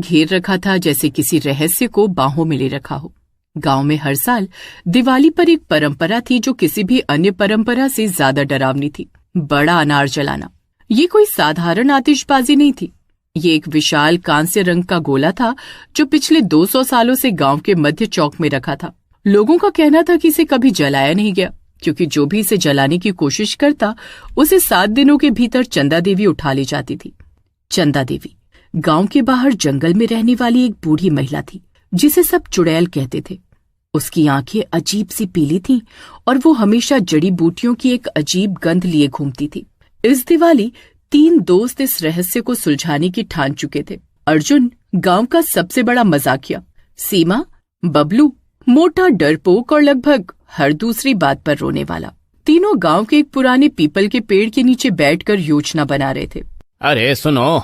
घेर रखा था जैसे किसी रहस्य को बाहों में ले रखा हो। गांव में हर साल दिवाली पर एक परंपरा थी जो किसी भी अन्य परंपरा से ज्यादा डरावनी थी, बड़ा अनार जलाना। ये कोई साधारण आतिशबाजी नहीं थी, ये एक विशाल कांस्य रंग का गोला था जो पिछले 200 सालों से गांव के मध्य चौक में रखा था। लोगों का कहना था कि इसे कभी जलाया नहीं गया, क्योंकि जो भी इसे जलाने की कोशिश करता उसे 7 दिनों के भीतर चंदा देवी उठा ली जाती थी। चंदा देवी गांव के बाहर जंगल में रहने वाली एक बूढ़ी महिला थी जिसे सब चुड़ैल कहते थे। उसकी आंखें अजीब सी पीली थीं और वो हमेशा जड़ी बूटियों की एक अजीब गंध लिए घूमती थी। इस दिवाली 3 दोस्त इस रहस्य को सुलझाने की ठान चुके थे। अर्जुन गांव का सबसे बड़ा मजाकिया, सीमा, बबलू मोटा डरपोक और लगभग हर दूसरी बात पर रोने वाला। तीनों गांव के एक पुराने पीपल के पेड़ के नीचे बैठकर योजना बना रहे थे। अरे सुनो,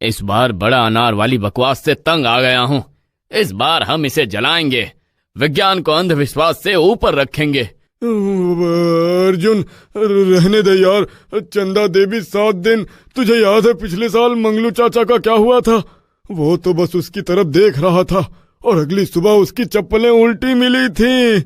इस बार बड़ा अनार वाली बकवास से तंग आ गया हूँ। इस बार हम इसे जलाएंगे, विज्ञान को अंधविश्वास से ऊपर रखेंगे। अर्जुन रहने दे यार, चंदा देवी 7 दिन। तुझे याद है पिछले साल मंगलू चाचा का क्या हुआ था? वो तो बस उसकी तरफ देख रहा था और अगली सुबह उसकी चप्पलें उल्टी मिली थी।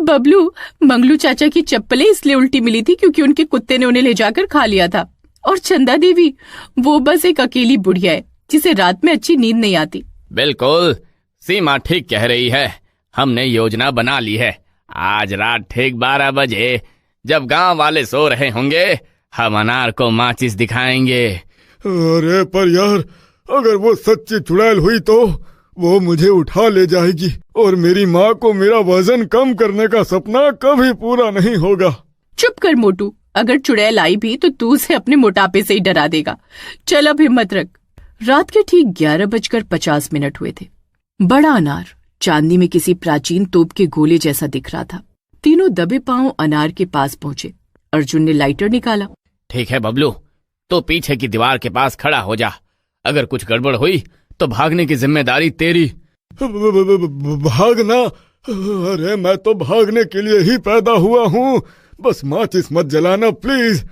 बबलू, मंगलू चाचा की चप्पलें इसलिए उल्टी मिली थी क्योंकि उनके कुत्ते ने उन्हें ले जाकर खा लिया था। और चंदा देवी, वो बस एक अकेली बुढ़िया है जिसे रात में अच्छी नींद नहीं आती। बिल्कुल, सीमा ठीक कह रही है। हमने योजना बना ली है। आज रात ठीक 12 बजे जब गांव वाले सो रहे होंगे, हम अनार को माचिस दिखाएंगे। अरे पर यार, अगर वो सच्ची चुड़ैल हुई तो वो मुझे उठा ले जाएगी और मेरी माँ को मेरा वजन कम करने का सपना कभी पूरा नहीं होगा। चुप कर मोटू, अगर चुड़ैल आई भी तो तू उसे अपने मोटापे से ही डरा देगा। चल अब हिम्मत रख। रात के ठीक 11:50 हुए थे। बड़ा अनार चांदी में किसी प्राचीन तोप के गोले जैसा दिख रहा था। तीनों दबे पांव अनार के पास पहुंचे। अर्जुन ने लाइटर निकाला। ठीक है बबलू, तो पीछे की दीवार के पास खड़ा हो जा। अगर कुछ गड़बड़ हुई तो भागने की जिम्मेदारी तेरी। भागना? अरे मैं तो भागने के लिए ही पैदा हुआ हूँ, बस माचिस मत जलाना प्लीज।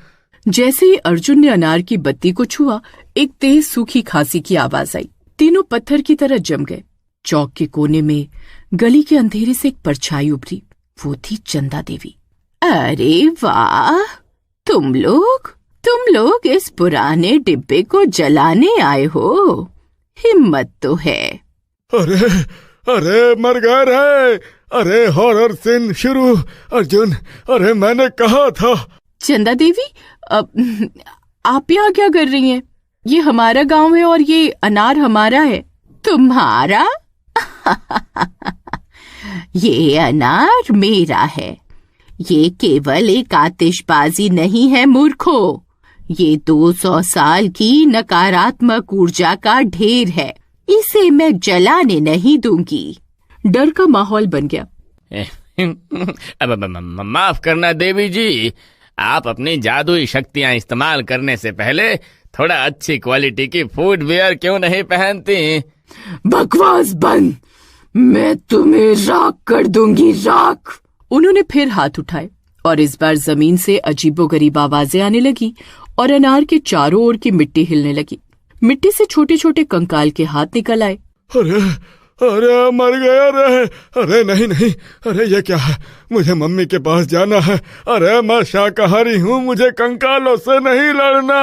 जैसे ही अर्जुन ने अनार की बत्ती को छुआ, एक तेज सूखी खांसी की आवाज आई। तीनों पत्थर की तरह जम गए। चौक के कोने में गली के अंधेरे से एक परछाई उभरी। वो थी चंदा देवी। अरे वाह, तुम लोग इस पुराने डिब्बे को जलाने आए हो, हिम्मत तो है। अरे मर गए रे। अरे हॉरर सीन शुरू। अर्जुन, अरे मैंने कहा था। चंदा देवी, आप यहाँ क्या कर रही हैं? ये हमारा गांव है और ये अनार हमारा है। तुम्हारा? ये अनार मेरा है। ये केवल एक आतिशबाजी नहीं है मूर्खो, ये 200 साल की नकारात्मक ऊर्जा का ढेर है। इसे मैं जलाने नहीं दूंगी। डर का माहौल बन गया। माफ करना देवी जी, आप अपनी जादुई शक्तियां इस्तेमाल करने से पहले थोड़ा अच्छी क्वालिटी की फुटवियर क्यों नहीं पहनती? बकवास बंद, मैं तुम्हें राख कर दूंगी, राख। उन्होंने फिर हाथ उठाए और इस बार जमीन से अजीबोगरीब आवाजें आने लगी और अनार के चारों ओर की मिट्टी हिलने लगी। मिट्टी से छोटे छोटे कंकाल के हाथ निकल आए। अरे मर गया रे। अरे नहीं, अरे ये क्या है? मुझे मम्मी के पास जाना है। अरे मैं शाकाहारी हूँ, मुझे कंकालों से नहीं लड़ना।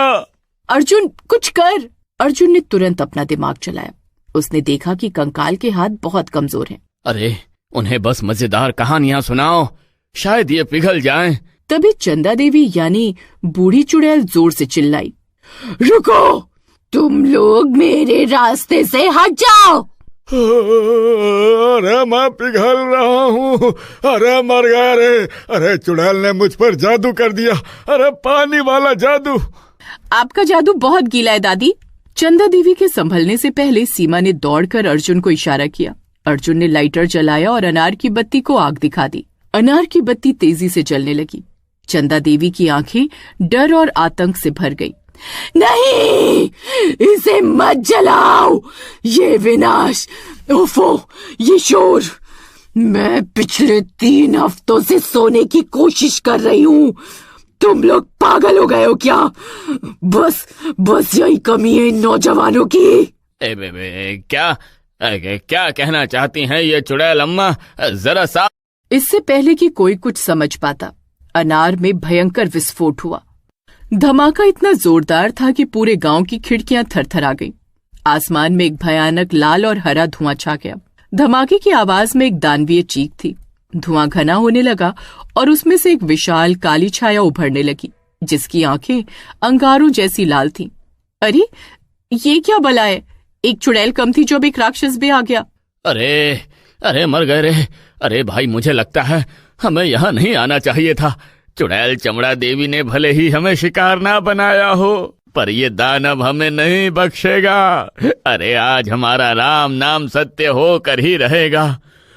अर्जुन कुछ कर। अर्जुन ने तुरंत अपना दिमाग चलाया। उसने देखा कि कंकाल के हाथ बहुत कमजोर हैं। अरे उन्हें बस मजेदार कहानियां सुनाओ, शायद ये पिघल जाएं। तभी चंदा देवी यानी बूढ़ी चुड़ैल जोर से चिल्लाई, रुको, तुम लोग मेरे रास्ते से हट जाओ। अरे मैं पिघल रहा हूँ। अरे मर गया रे। अरे चुड़ैल ने मुझ पर जादू कर दिया। अरे पानी वाला जादू। आपका जादू बहुत गीला है दादी। चंदा देवी के संभलने से पहले सीमा ने दौड़कर अर्जुन को इशारा किया। अर्जुन ने लाइटर जलाया और अनार की बत्ती को आग दिखा दी। अनार की बत्ती तेजी से जलने लगी। चंदा देवी की आंखें डर और आतंक से भर गई। नहीं, इसे मत जलाओ, ये विनाश, ओफो, ये शोर। मैं पिछले 3 हफ्तों से सोने की कोशिश कर रही हूँ। तुम लोग पागल हो गए हो क्या? बस यही कमी है इन नौजवानों की। क्या कहना चाहती हैं ये चुड़ैल अम्मा? जरा सा। इससे पहले कि कोई कुछ समझ पाता, अनार में भयंकर विस्फोट हुआ। धमाका इतना जोरदार था कि पूरे गांव की खिड़कियां थरथरा गईं। आसमान में एक भयानक लाल और हरा धुआं छा गया। धमाके की आवाज में एक दानवीय चीख थी। धुआं घना होने लगा और उसमें से एक विशाल काली छाया उभरने लगी, जिसकी आंखें अंगारों जैसी लाल थीं। अरे ये क्या बला है? एक चुड़ैल कम थी जो अब एक राक्षस भी आ गया। अरे मर गए रे। अरे भाई, मुझे लगता है हमें यहाँ नहीं आना चाहिए था। चुड़ैल चमड़ा देवी ने भले ही हमें शिकार ना बनाया हो, पर ये दानव हमें नहीं बख्शेगा। अरे आज हमारा राम नाम सत्य होकर ही रहेगा।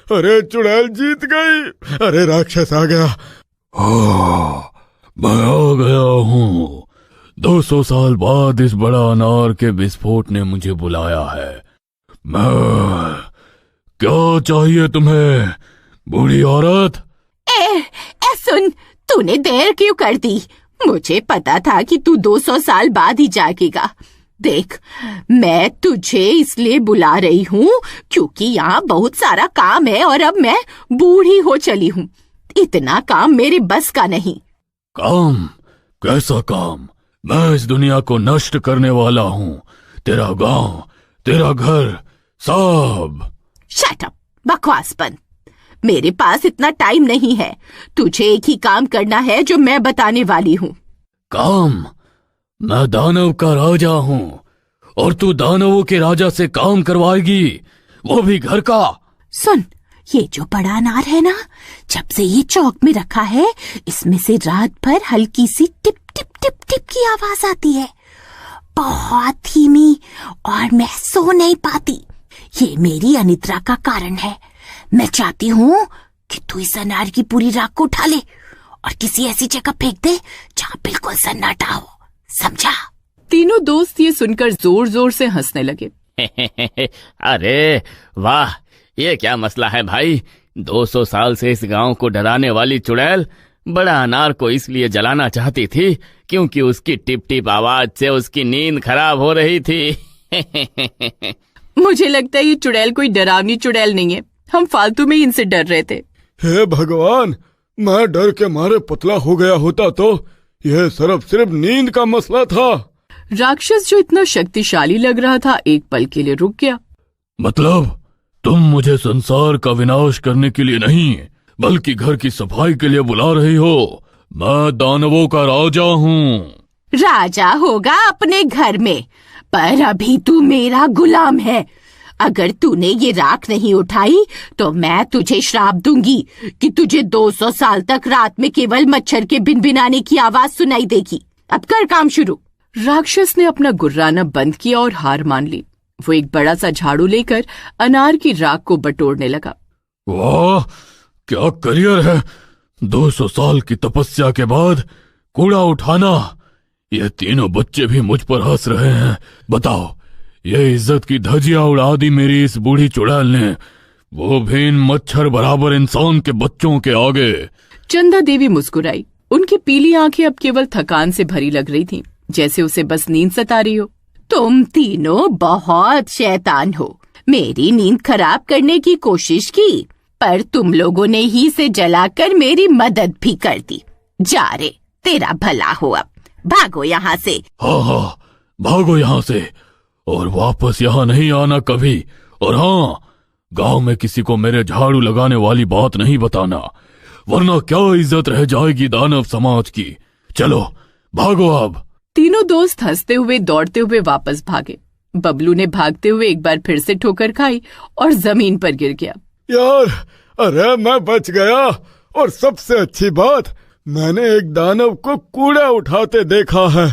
अरे चुड़ैल जीत गई। अरे राक्षस आ गया। मैं आ गया हूँ। 200 साल बाद इस बड़ा अनार के विस्फोट ने मुझे बुलाया है। क्या चाहिए तुम्हें, बूढ़ी औरत? सुन, तूने देर क्यों कर दी? मुझे पता था कि तू 200 साल बाद ही जागेगा। देख, मैं तुझे इसलिए बुला रही हूँ क्योंकि यहाँ बहुत सारा काम है और अब मैं बूढ़ी हो चली हूँ। इतना काम मेरे बस का नहीं। काम? कैसा काम? मैं इस दुनिया को नष्ट करने वाला हूँ। तेरा गांव, तेरा घर, सब। शट अप, बकवास बंद। मेरे पास इतना टाइम नहीं है। तुझे एक ही काम करना है जो मैं बताने वाली हूँ। काम? मैं दानव का राजा हूँ और तू दानवों के राजा से काम करवाएगी, वो भी घर का। सुन, ये जो बड़ा अनार है ना, जब से ये चौक में रखा है, इसमें से रात भर हल्की सी टिप टिप टिप टिप की आवाज आती है, बहुत धीमी, और मैं सो नहीं पाती। ये मेरी अनिद्रा का कारण है। मैं चाहती हूँ कि तू इस अनार की पूरी राख को उठा ले और किसी ऐसी जगह फेंक दे जहाँ बिल्कुल सन्नाटा हो, समझा? तीनों दोस्त ये सुनकर जोर जोर से हंसने लगे। अरे वाह, ये क्या मसला है भाई? 200 साल से इस गांव को डराने वाली चुड़ैल बड़ा अनार को इसलिए जलाना चाहती थी क्योंकि उसकी टिप टिप आवाज से उसकी नींद खराब हो रही थी। मुझे लगता है ये चुड़ैल कोई डरावनी चुड़ैल नहीं है। हम फालतू में इनसे डर रहे थे। हे भगवान, मैं डर के मारे पतला हो गया होता तो यह सिर्फ नींद का मसला था। राक्षस जो इतना शक्तिशाली लग रहा था, एक पल के लिए रुक गया। मतलब तुम मुझे संसार का विनाश करने के लिए नहीं, बल्कि घर की सफाई के लिए बुला रही हो? मैं दानवों का राजा हूँ। राजा होगा अपने घर में, पर अभी तू मेरा गुलाम है। अगर तूने ये राख नहीं उठाई तो मैं तुझे श्राप दूंगी कि तुझे 200 साल तक रात में केवल मच्छर के भिनभिनाने की आवाज सुनाई देगी। अब कर काम शुरू। राक्षस ने अपना गुर्राना बंद किया और हार मान ली। वो एक बड़ा सा झाड़ू लेकर अनार की राख को बटोरने लगा। वाह, क्या करियर है! 200 साल की तपस्या के बाद कूड़ा उठाना। ये तीनों बच्चे भी मुझ पर हंस रहे हैं। बताओ, ये इज्जत की धजिया उड़ा दी मेरी इस बूढ़ी चुड़ैल ने, वो भी इन मच्छर बराबर इंसान के बच्चों के आगे। चंदा देवी मुस्कुराई। उनकी पीली आंखें अब केवल थकान से भरी लग रही थीं, जैसे उसे बस नींद सता रही हो। तुम तीनों बहुत शैतान हो। मेरी नींद खराब करने की कोशिश की, पर तुम लोगों ने ही से जलाकर मेरी मदद भी कर दी। जा रे, तेरा भला हो। अब भागो यहाँ से। हाँ, भागो यहाँ से और वापस यहाँ नहीं आना कभी। और हाँ, गांव में किसी को मेरे झाड़ू लगाने वाली बात नहीं बताना, वरना क्या इज्जत रह जाएगी दानव समाज की। चलो भागो अब। तीनों दोस्त हंसते हुए दौड़ते हुए वापस भागे। बबलू ने भागते हुए एक बार फिर से ठोकर खाई और जमीन पर गिर गया। यार, अरे मैं बच गया, और सबसे अच्छी बात, मैंने एक दानव को कूड़ा उठाते देखा है।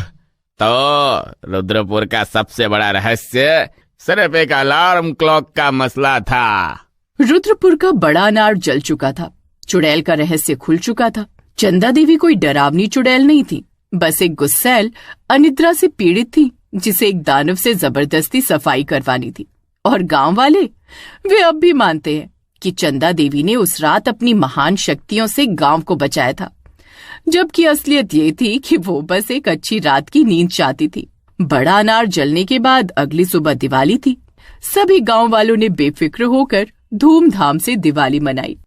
तो रुद्रपुर का सबसे बड़ा रहस्य सिर्फ एक अलार्म क्लॉक का मसला था। रुद्रपुर का बड़ा अनार जल चुका था। चुड़ैल का रहस्य खुल चुका था। चंदा देवी कोई डरावनी चुड़ैल नहीं थी, बस एक गुस्सैल अनिद्रा से पीड़ित थी, जिसे एक दानव से जबरदस्ती सफाई करवानी थी। और गांव वाले, वे अब भी मानते हैं कि चंदा देवी ने उस रात अपनी महान शक्तियों से गांव को बचाया था, जबकि असलियत ये थी कि वो बस एक अच्छी रात की नींद चाहती थी। बड़ा अनार जलने के बाद अगली सुबह दिवाली थी। सभी गांव वालों ने बेफिक्र होकर धूमधाम से दिवाली मनाई।